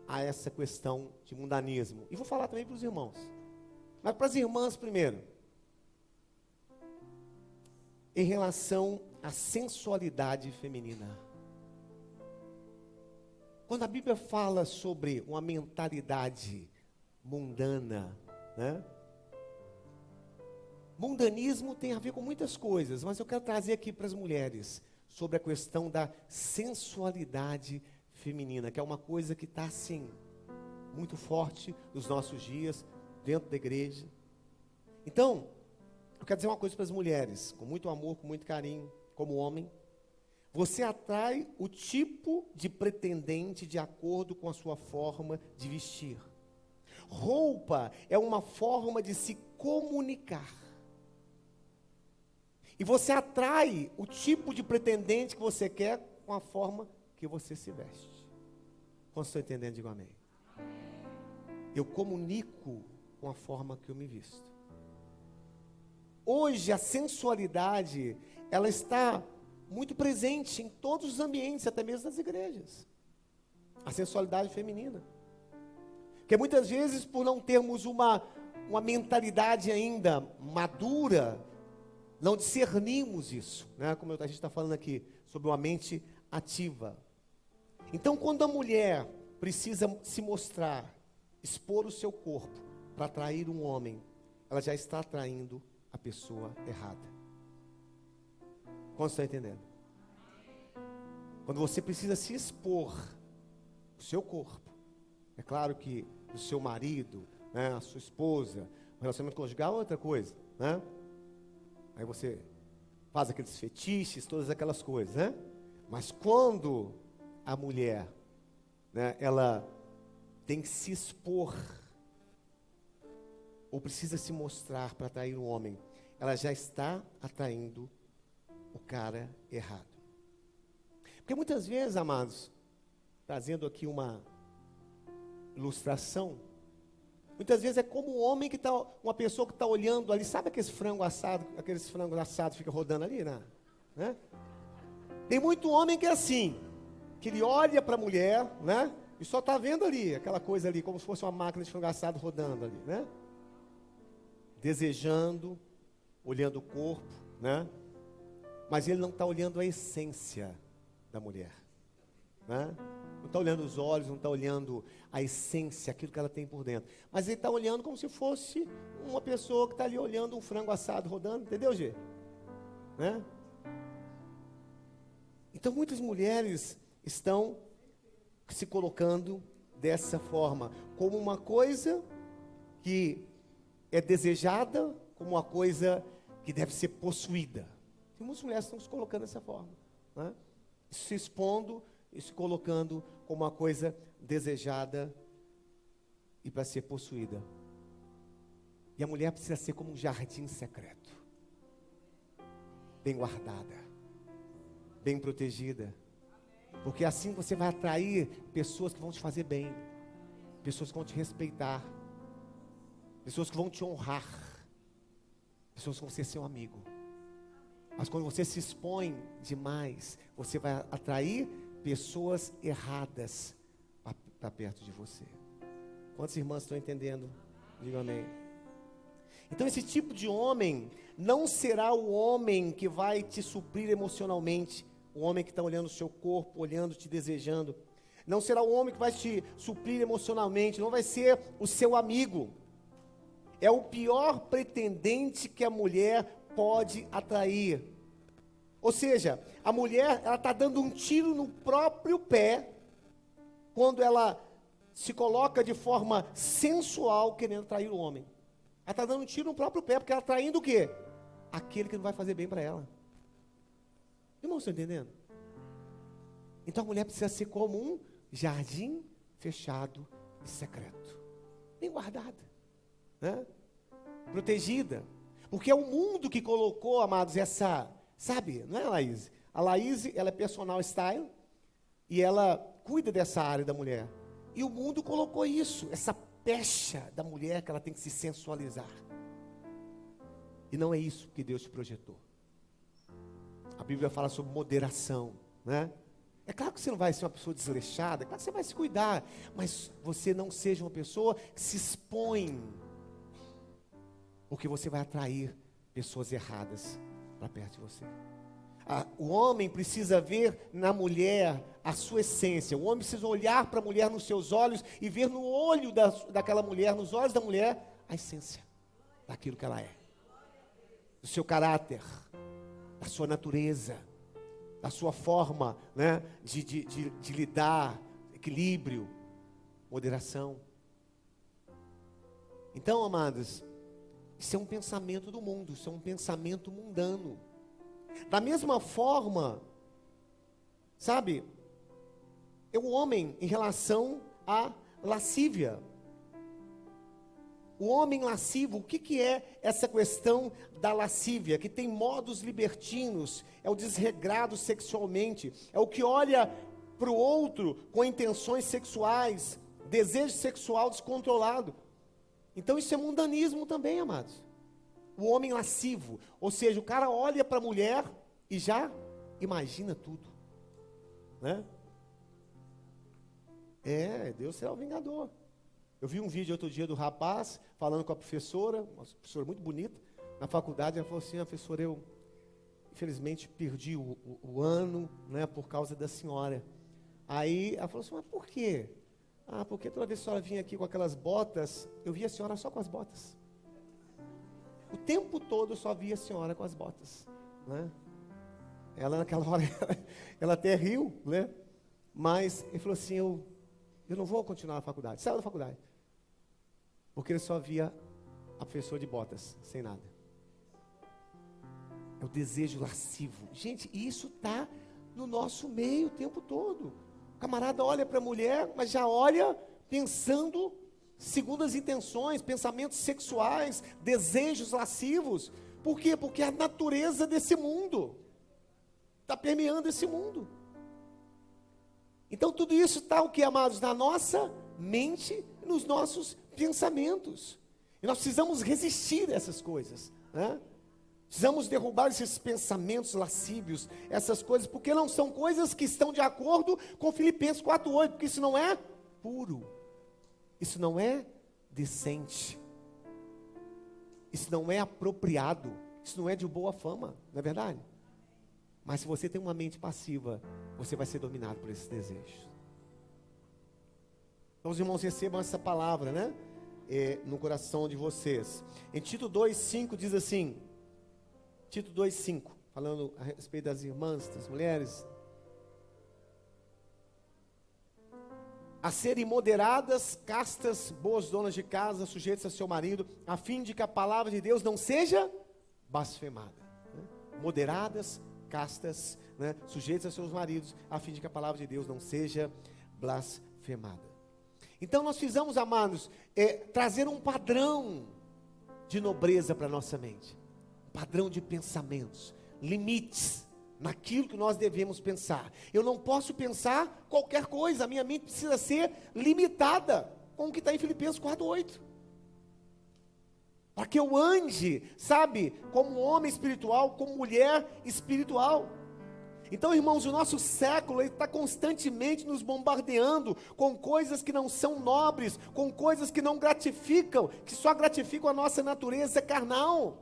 a essa questão de mundanismo. E vou falar também para os irmãos. Mas para as irmãs primeiro. Em relação à sensualidade feminina. Quando a Bíblia fala sobre uma mentalidade mundana, né? Mundanismo tem a ver com muitas coisas, mas eu quero trazer aqui para as mulheres sobre a questão da sensualidade feminina, que é uma coisa que está assim, muito forte nos nossos dias, dentro da igreja. Então, eu quero dizer uma coisa para as mulheres, com muito amor, com muito carinho, como homem. Você atrai o tipo de pretendente de acordo com a sua forma de vestir. Roupa é uma forma de se comunicar. E você atrai o tipo de pretendente que você quer com a forma que você se veste. Quando estou entendendo, digo amém. Eu comunico com a forma que eu me visto. Hoje a sensualidade, ela está muito presente em todos os ambientes, até mesmo nas igrejas. A sensualidade feminina. Porque muitas vezes, por não termos uma mentalidade ainda madura, não discernimos isso, né? Como a gente está falando aqui, sobre uma mente ativa. Então, quando a mulher precisa se mostrar expor o seu corpo para atrair um homem, ela já está atraindo a pessoa errada. Quantos estão entendendo? Quando você precisa se expor o seu corpo, é claro que o seu marido, né, a sua esposa, o relacionamento conjugal é outra coisa, né? Aí você faz aqueles fetiches, todas aquelas coisas, né? Mas quando a mulher, né, ela tem que se expor, ou precisa se mostrar para atrair um homem, ela já está atraindo o cara errado. Porque muitas vezes, amados, trazendo aqui uma ilustração, muitas vezes é como um homem que está, uma pessoa que está olhando ali, sabe aqueles frangos assados fica rodando ali, né? Tem muito homem que é assim, que ele olha para a mulher, né? E só está vendo ali, aquela coisa ali, como se fosse uma máquina de frango assado rodando ali, né? Desejando, olhando o corpo, né? Mas ele não está olhando a essência da mulher, né? Não está olhando os olhos, não está olhando a essência, aquilo que ela tem por dentro. Mas ele está olhando como se fosse uma pessoa que está ali olhando um frango assado rodando, entendeu, Gê? Né? Então muitas mulheres estão se colocando dessa forma, como uma coisa que é desejada, como uma coisa que deve ser possuída. E muitas mulheres estão se colocando dessa forma, né? Se expondo e se colocando como uma coisa desejada e para ser possuída. E a mulher precisa ser como um jardim secreto, bem guardada, bem protegida, porque assim você vai atrair pessoas que vão te fazer bem, pessoas que vão te respeitar, pessoas que vão te honrar, pessoas que vão ser seu amigo. Mas quando você se expõe demais, você vai atrair pessoas erradas para perto de você. Quantas irmãs estão entendendo? Diga amém. Então esse tipo de homem não será o homem que vai te suprir emocionalmente, o homem que está olhando o seu corpo, olhando, te desejando. Não será o homem que vai te suprir emocionalmente, não vai ser o seu amigo. É o pior pretendente que a mulher pode atrair. Ou seja, a mulher, ela está dando um tiro no próprio pé, quando ela se coloca de forma sensual, querendo atrair o homem. Ela está dando um tiro no próprio pé, porque ela está traindo o quê? Aquele que não vai fazer bem para ela. Irmãos, estão entendendo? Então a mulher precisa ser como um jardim fechado e secreto, bem guardada, né? Protegida, porque é o mundo que colocou, amados, essa, sabe, não é a Laís? A Laís, ela é personal style, e ela cuida dessa área da mulher, e o mundo colocou isso, essa pecha da mulher, que ela tem que se sensualizar, e não é isso que Deus te projetou. A Bíblia fala sobre moderação, né? É claro que você não vai ser uma pessoa desleixada, é claro que você vai se cuidar, mas você não seja uma pessoa que se expõe, porque você vai atrair pessoas erradas para perto de você. O homem precisa ver na mulher a sua essência. O homem precisa olhar para a mulher nos seus olhos e ver no olho daquela mulher, nos olhos da mulher, a essência daquilo que ela é, do seu caráter, da sua natureza, da sua forma, né, de lidar, equilíbrio, moderação. Então, amados, isso é um pensamento do mundo, isso é um pensamento mundano. Da mesma forma, sabe, é um homem em relação à lascívia. O homem lascivo, o que é essa questão da lascívia? Que tem modos libertinos, é o desregrado sexualmente, é o que olha para o outro com intenções sexuais, desejo sexual descontrolado. Então isso é mundanismo também, amados. O homem lascivo, ou seja, o cara olha para a mulher e já imagina tudo, né? Deus será o vingador. Eu vi um vídeo outro dia do rapaz falando com a professora, uma professora muito bonita, na faculdade. Ela falou assim: professora, eu infelizmente perdi o ano, né, por causa da senhora. Aí ela falou assim: mas por quê? Ah, porque toda vez que a senhora vinha aqui com aquelas botas, eu via a senhora só com as botas. O tempo todo eu só via a senhora com as botas, né? Ela naquela hora, ela até riu, né? Mas ele falou assim, eu não vou continuar na faculdade. Saiu da faculdade. Porque ele só via a pessoa de botas, sem nada. É o desejo lascivo. Gente, isso está no nosso meio o tempo todo. O camarada olha para a mulher, mas já olha pensando segundo as intenções, pensamentos sexuais, desejos lascivos. Por quê? Porque a natureza desse mundo está permeando esse mundo. Então tudo isso está o que, amados? Na nossa mente, nos nossos pensamentos. E nós precisamos resistir a essas coisas, né? Precisamos derrubar esses pensamentos lascívios, essas coisas, porque não são coisas que estão de acordo com Filipenses 4:8, porque isso não é puro, isso não é decente, isso não é apropriado, isso não é de boa fama, não é verdade? Mas se você tem uma mente passiva, você vai ser dominado por esses desejos. Então os irmãos recebam essa palavra, né? No coração de vocês. Em Tito 2:5 diz assim, Tito 2:5, falando a respeito das irmãs, das mulheres. A serem moderadas, castas, boas donas de casa, sujeitas a seu marido, a fim de que a palavra de Deus não seja blasfemada. Né? Moderadas, castas, né? Sujeitas a seus maridos, a fim de que a palavra de Deus não seja blasfemada. Então nós precisamos, amados, trazer um padrão de nobreza para a nossa mente. Padrão de pensamentos, limites naquilo que nós devemos pensar. Eu não posso pensar qualquer coisa, a minha mente precisa ser limitada, como que está em Filipenses 4:8. Para que eu ande, sabe, como homem espiritual, como mulher espiritual. Então, irmãos, o nosso século está constantemente nos bombardeando com coisas que não são nobres, com coisas que não gratificam, que só gratificam a nossa natureza carnal.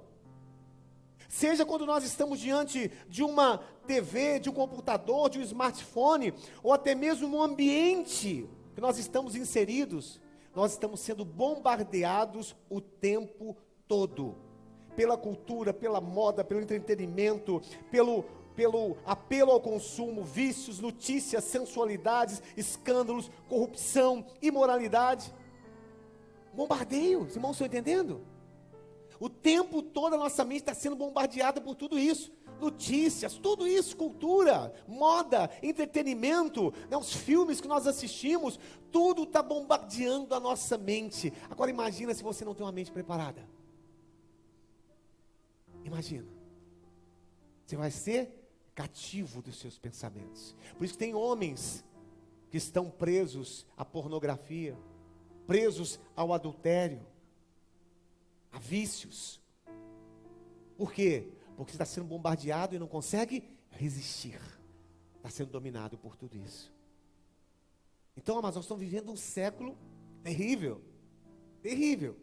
Seja quando nós estamos diante de uma TV, de um computador, de um smartphone, ou até mesmo no ambiente que nós estamos inseridos, nós estamos sendo bombardeados o tempo todo, pela cultura, pela moda, pelo entretenimento, pelo apelo ao consumo, vícios, notícias, sensualidades, escândalos, corrupção, imoralidade. Bombardeio, os irmãos estão entendendo? O tempo todo a nossa mente está sendo bombardeada por tudo isso. Notícias, tudo isso, cultura, moda, entretenimento, né, os filmes que nós assistimos, tudo está bombardeando a nossa mente. Agora imagina se você não tem uma mente preparada. Imagina. Você vai ser cativo dos seus pensamentos. Por isso que tem homens que estão presos à pornografia, presos ao adultério, a vícios. Por quê? Porque você está sendo bombardeado e não consegue resistir. Está sendo dominado por tudo isso. Então, amados, nós estamos vivendo um século terrível. Terrível.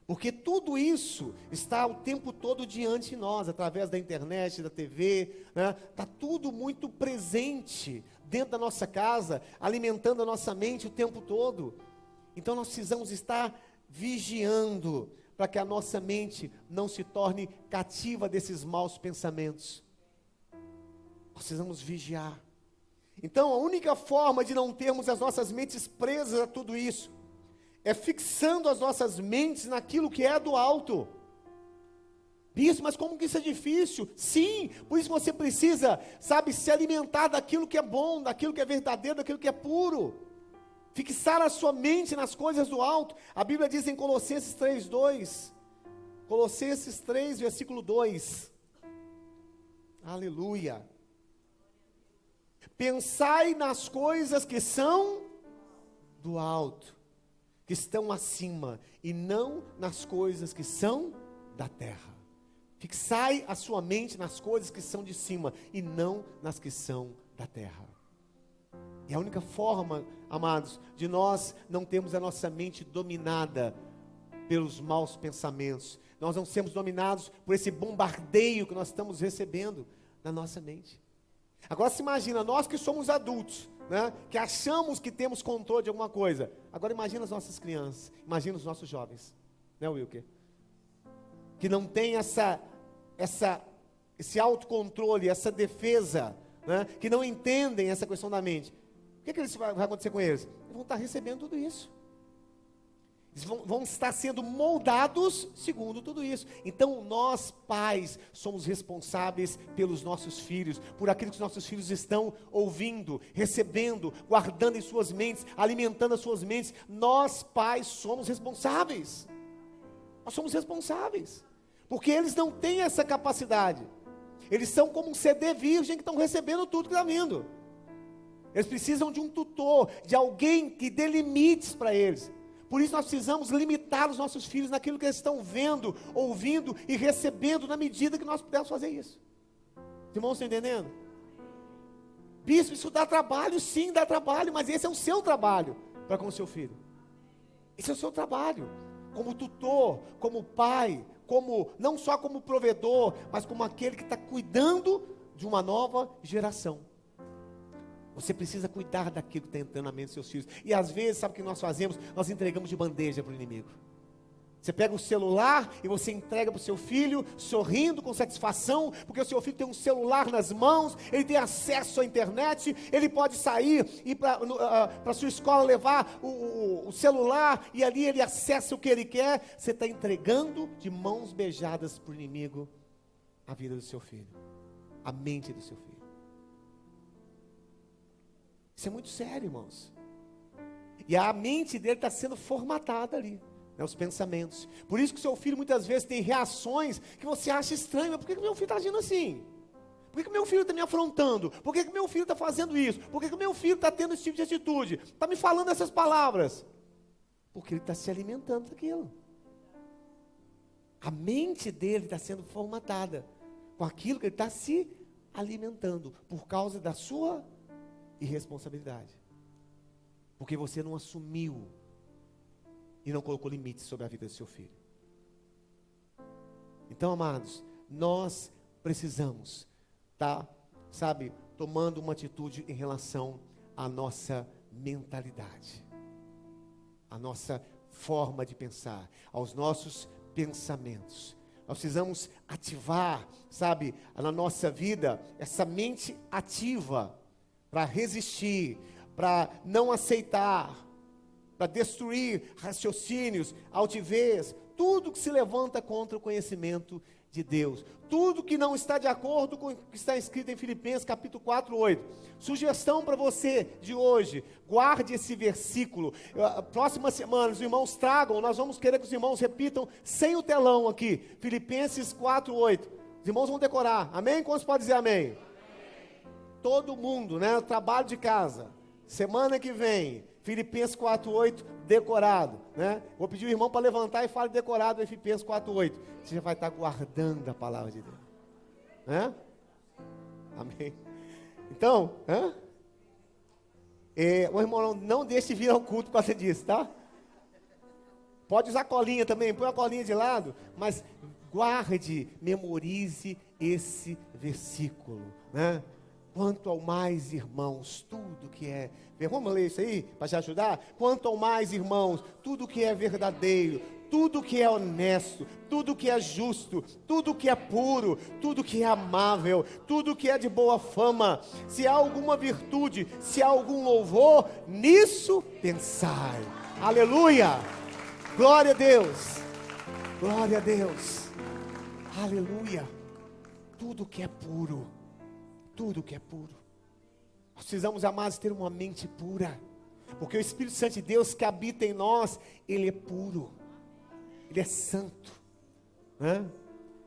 Porque tudo isso está o tempo todo diante de nós, através da internet, da TV, né? Está tudo muito presente dentro da nossa casa, alimentando a nossa mente o tempo todo. Então nós precisamos estar vigiando, para que a nossa mente não se torne cativa desses maus pensamentos. Nós precisamos vigiar. Então a única forma de não termos as nossas mentes presas a tudo isso, é fixando as nossas mentes naquilo que é do alto. Bispo, mas como que isso é difícil? Sim, por isso você precisa, sabe, se alimentar daquilo que é bom, daquilo que é verdadeiro, daquilo que é puro. Fixar a sua mente nas coisas do alto. A Bíblia diz em Colossenses 3:2. Colossenses 3, versículo 2. Aleluia. Pensai nas coisas que são do alto, que estão acima, e não nas coisas que são da terra. Fixai a sua mente nas coisas que são de cima, e não nas que são da terra. É a única forma, amados, de nós não termos a nossa mente dominada pelos maus pensamentos. Nós não sermos dominados por esse bombardeio que nós estamos recebendo na nossa mente. Agora se imagina, nós que somos adultos, né, que achamos que temos controle de alguma coisa. Agora imagina as nossas crianças, imagina os nossos jovens, né, Wilker? Que não tem esse autocontrole, essa defesa, né, que não entendem essa questão da mente. O que vai acontecer com eles? Eles vão estar recebendo tudo isso. Eles vão estar sendo moldados segundo tudo isso. Então nós pais somos responsáveis pelos nossos filhos, por aquilo que os nossos filhos estão ouvindo, recebendo, guardando em suas mentes, alimentando as suas mentes. Nós pais somos responsáveis. Nós somos responsáveis, porque eles não têm essa capacidade. Eles são como um CD virgem que estão recebendo tudo que está vindo. Eles precisam de um tutor, de alguém que dê limites para eles. Por isso nós precisamos limitar os nossos filhos naquilo que eles estão vendo, ouvindo e recebendo, na medida que nós pudermos fazer isso. Os irmãos estão entendendo? Bispo, isso dá trabalho? Sim, dá trabalho, mas esse é o seu trabalho para com o seu filho. Esse é o seu trabalho, como tutor, como pai, não só como provedor, mas como aquele que está cuidando de uma nova geração. Você precisa cuidar daquilo que está entrando na mente dos seus filhos. E às vezes, sabe o que nós fazemos? Nós entregamos de bandeja para o inimigo. Você pega o celular e você entrega para o seu filho, sorrindo, com satisfação, porque o seu filho tem um celular nas mãos, ele tem acesso à internet, ele pode sair e para a sua escola levar o celular, e ali ele acessa o que ele quer. Você está entregando de mãos beijadas para o inimigo a vida do seu filho, a mente do seu filho. Isso é muito sério, irmãos. E a mente dele está sendo formatada ali, né, os pensamentos. Por isso que o seu filho muitas vezes tem reações que você acha estranho. Mas por que meu filho está agindo assim? Por que meu filho está me afrontando? Por que meu filho está fazendo isso? Por que meu filho está tendo esse tipo de atitude? Está me falando essas palavras? Porque ele está se alimentando daquilo. A mente dele está sendo formatada com aquilo que ele está se alimentando, por causa da sua irresponsabilidade, porque você não assumiu e não colocou limites sobre a vida do seu filho. Então, amados, nós precisamos estar, tomando uma atitude em relação à nossa mentalidade, à nossa forma de pensar, aos nossos pensamentos. Nós precisamos ativar, na nossa vida, essa mente ativa, para resistir, para não aceitar, para destruir raciocínios, altivez, tudo que se levanta contra o conhecimento de Deus, tudo que não está de acordo com o que está escrito em Filipenses capítulo 4, 8. Sugestão para você de hoje: guarde esse versículo. Próxima semana os irmãos tragam, nós vamos querer que os irmãos repitam sem o telão aqui, Filipenses 4, 8. Os irmãos vão decorar, amém? Quantos podem dizer amém? Todo mundo, né? Trabalho de casa. Semana que vem, Filipenses 4:8, decorado, né? Vou pedir o irmão para levantar e falar decorado em Filipenses 4:8. Você já vai estar guardando a palavra de Deus, né? Amém. Então, o irmão, não deixe vir ao culto por causa disso, tá? Pode usar colinha também, põe a colinha de lado, mas guarde, memorize esse versículo, né? Quanto ao mais, irmãos, tudo que é... Vamos ler isso aí, para te ajudar? Quanto ao mais, irmãos, tudo que é verdadeiro, tudo que é honesto, tudo que é justo, tudo que é puro, tudo que é amável, tudo que é de boa fama, se há alguma virtude, se há algum louvor, nisso pensai. Aleluia! Glória a Deus! Glória a Deus! Aleluia! Tudo que é puro, tudo que é puro. Nós precisamos, amados, ter uma mente pura, porque o Espírito Santo de Deus que habita em nós, Ele é puro, Ele é santo, né?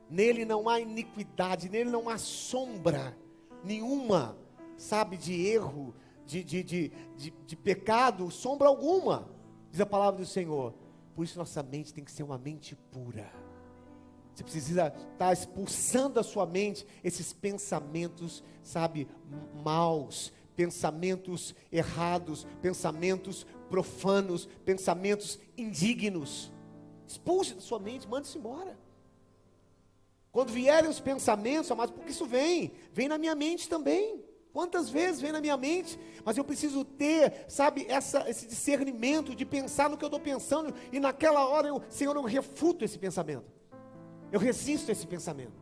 Nele não há iniquidade, nele não há sombra nenhuma, de erro, de pecado, sombra alguma, diz a palavra do Senhor. Por isso nossa mente tem que ser uma mente pura. Você precisa estar expulsando da sua mente esses pensamentos, maus, pensamentos errados, pensamentos profanos, pensamentos indignos. Expulse da sua mente, mande-se embora. Quando vierem os pensamentos, amados, porque isso vem na minha mente também. Quantas vezes vem na minha mente, mas eu preciso ter, sabe, esse discernimento de pensar no que eu estou pensando, e naquela hora, Senhor, eu refuto esse pensamento, eu resisto a esse pensamento.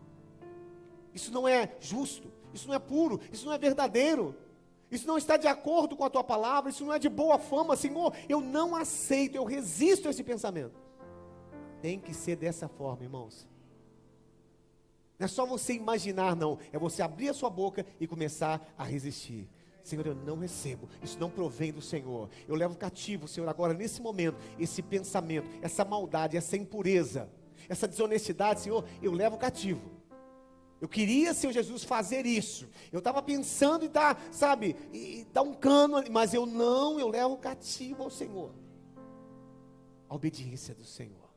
Isso não é justo, isso não é puro, isso não é verdadeiro, isso não está de acordo com a tua palavra, isso não é de boa fama, Senhor, eu não aceito, eu resisto a esse pensamento. Tem que ser dessa forma, irmãos. Não é só você imaginar, não, é você abrir a sua boca e começar a resistir. Senhor, eu não recebo, isso não provém do Senhor. Eu levo cativo, Senhor, agora nesse momento, esse pensamento, essa maldade, essa impureza, essa desonestidade, Senhor, eu levo cativo. Eu queria, Senhor Jesus, fazer isso. Eu estava pensando em dar, sabe, e dar um cano, mas eu levo cativo ao Senhor. A obediência do Senhor.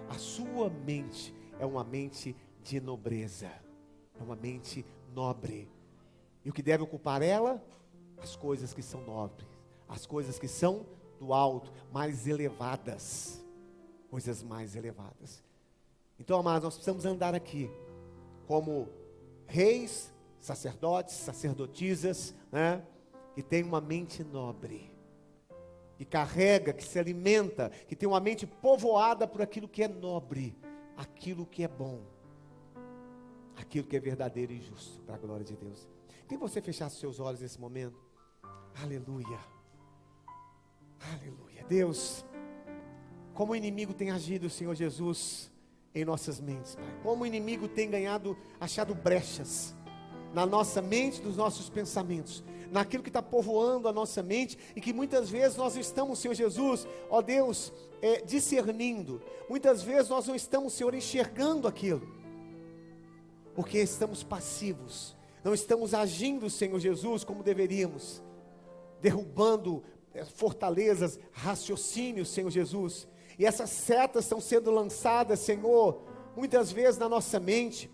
A sua mente é uma mente de nobreza, é uma mente nobre. E o que deve ocupar ela? As coisas que são nobres, as coisas que são do alto, mais elevadas. Coisas mais elevadas. Então, amados, nós precisamos andar aqui como reis, sacerdotes, sacerdotisas, né, que tem uma mente nobre, que carrega, que se alimenta, que tem uma mente povoada por aquilo que é nobre, aquilo que é bom, aquilo que é verdadeiro e justo, para a glória de Deus. Quem você fechar seus olhos nesse momento? Aleluia, aleluia. Deus, como o inimigo tem agido, Senhor Jesus, em nossas mentes, Pai. Como o inimigo tem achado brechas na nossa mente, nos nossos pensamentos, naquilo que está povoando a nossa mente, e que muitas vezes nós estamos, Senhor Jesus, ó Deus, discernindo. Muitas vezes nós não estamos, Senhor, enxergando aquilo, porque estamos passivos, não estamos agindo, Senhor Jesus, como deveríamos, derrubando fortalezas, raciocínios, Senhor Jesus. E essas setas estão sendo lançadas, Senhor, muitas vezes na nossa mente,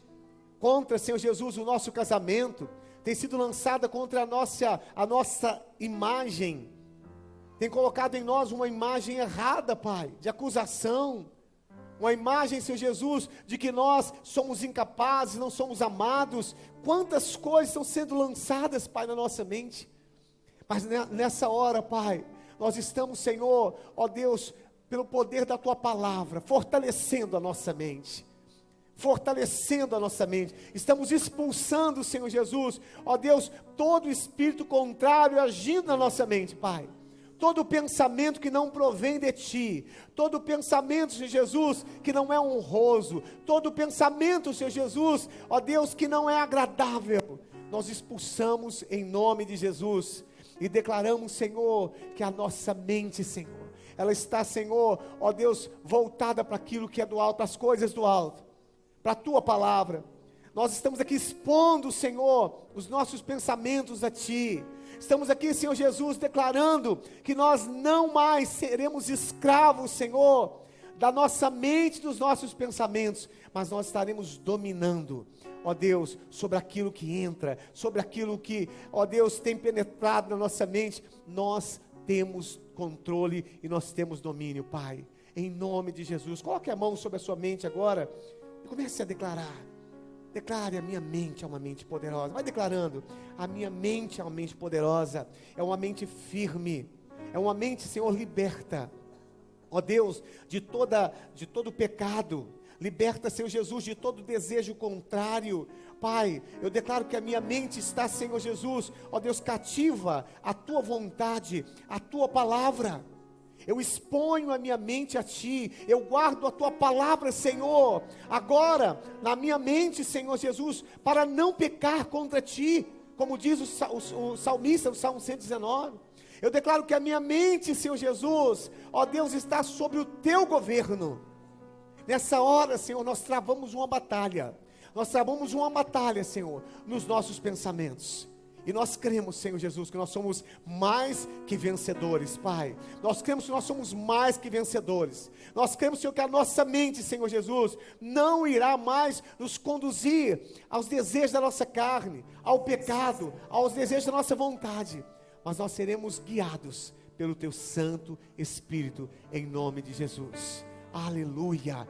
contra, Senhor Jesus, o nosso casamento, tem sido lançada contra a nossa imagem, tem colocado em nós uma imagem errada, Pai, de acusação, uma imagem, Senhor Jesus, de que nós somos incapazes, não somos amados. Quantas coisas estão sendo lançadas, Pai, na nossa mente, mas nessa hora, Pai, nós estamos, Senhor, ó Deus, pelo poder da Tua palavra, fortalecendo a nossa mente, estamos expulsando, Senhor Jesus, ó Deus, todo espírito contrário agindo na nossa mente, Pai, todo pensamento que não provém de Ti, todo pensamento, Senhor Jesus, que não é honroso, todo pensamento, Senhor Jesus, ó Deus, que não é agradável, nós expulsamos em nome de Jesus, e declaramos, Senhor, que a nossa mente, Senhor, ela está, Senhor, ó Deus, voltada para aquilo que é do alto, as coisas do alto, para a Tua palavra. Nós estamos aqui expondo, Senhor, os nossos pensamentos a Ti. Estamos aqui, Senhor Jesus, declarando que nós não mais seremos escravos, Senhor, da nossa mente, dos nossos pensamentos, mas nós estaremos dominando, ó Deus, sobre aquilo que entra, sobre aquilo que, ó Deus, tem penetrado na nossa mente. Nós temos controle e nós temos domínio, Pai, em nome de Jesus. Coloque a mão sobre a sua mente agora e comece a declarar. Declare: a minha mente é uma mente poderosa. Vai declarando: a minha mente é uma mente poderosa, é uma mente firme, é uma mente, Senhor, liberta, ó Deus, de todo pecado. Liberta, Senhor Jesus, de todo desejo contrário. Pai, eu declaro que a minha mente está, Senhor Jesus, ó Deus, cativa à Tua vontade, à Tua palavra. Eu exponho a minha mente a Ti, eu guardo a Tua palavra, Senhor, agora, na minha mente, Senhor Jesus, para não pecar contra Ti, como diz o salmista, no Salmo 119. Eu declaro que a minha mente, Senhor Jesus, ó Deus, está sobre o Teu governo. Nessa hora, Senhor, nós travamos uma batalha, Senhor, nos nossos pensamentos, e nós cremos, Senhor Jesus, que nós somos mais que vencedores, Pai. Nós cremos que nós somos mais que vencedores. Nós cremos, Senhor, que a nossa mente, Senhor Jesus, não irá mais nos conduzir aos desejos da nossa carne, ao pecado, aos desejos da nossa vontade, mas nós seremos guiados pelo Teu Santo Espírito, em nome de Jesus. Aleluia.